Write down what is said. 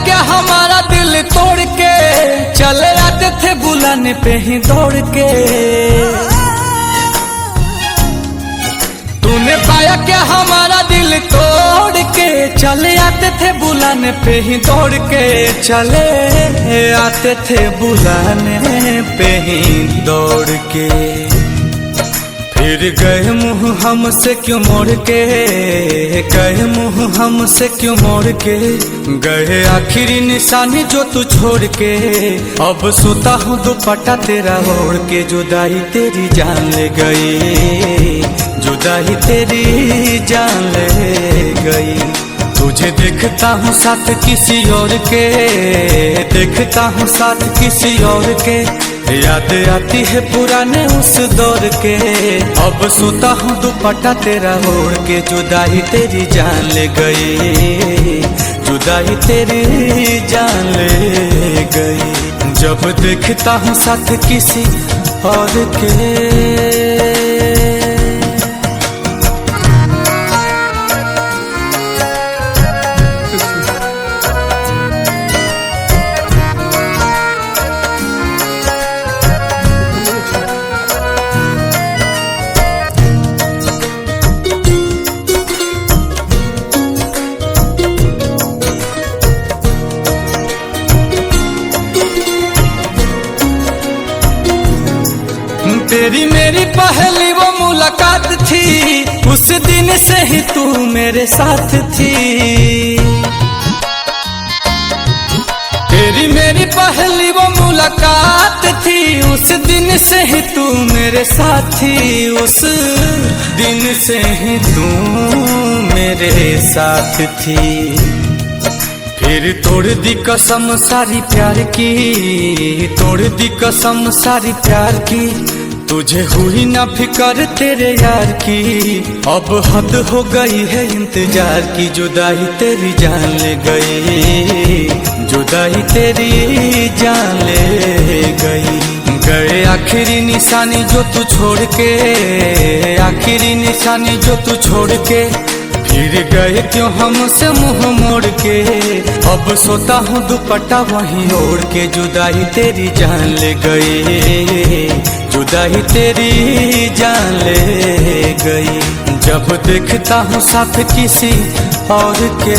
क्या हमारा दिल तोड़ के चले आते थे बुलाने पे ही दौड़ के। तूने पाया क्या हमारा दिल तोड़ के चले आते थे बुलाने पे ही दौड़ के। चले आते थे बुलाने पे ही दौड़ के। फिर गए मुँह हमसे क्यों मोड़ के, गए मुँह हमसे क्यों मोड़ के। गए आखिरी निशानी जो तू छोड़ के। अब सोता हूँ दुपट्टा तेरा ओढ़ के। जुदाई तेरी जान ले गई, जुदाई तेरी जान ले गई। तुझे देखता हूँ साथ किसी और के, देखता हूँ साथ किसी और के। याद आती है पुराने उस दौर के। अब सोता हूँ दुपट्टा तेरा ओढ़ के। जुदाई तेरी जान ले गई, जुदाई तेरी जान ले गई। जब देखता हूँ साथ किसी और के। तेरी मेरी पहली वो मुलाकात थी, उस दिन से ही तू मेरे साथ थी। तेरी मेरी पहली वो मुलाकात थी, उस दिन से ही तू मेरे साथ थी। उस दिन से ही तू मेरे साथ थी। फिर तोड़ दी कसम सारी प्यार की, तोड़ दी कसम सारी प्यार की। तुझे हुई ना फिकर तेरे यार की। अब हद हो गई है इंतजार की। जुदाई तेरी जान ले गई, जुदाई तेरी जान ले गई। गए आखिरी निशानी जो तू छोड़ के, आखिरी निशानी जो तू छोड़ के। फिर गए क्यों हमसे मुंह मोड़ के। अब सोता हूँ दुपट्टा वहीं ओढ़ के। जुदाई तेरी जान ले गई, जुदाई तेरी जान ले गई। जब देखता हूँ साथ किसी और के।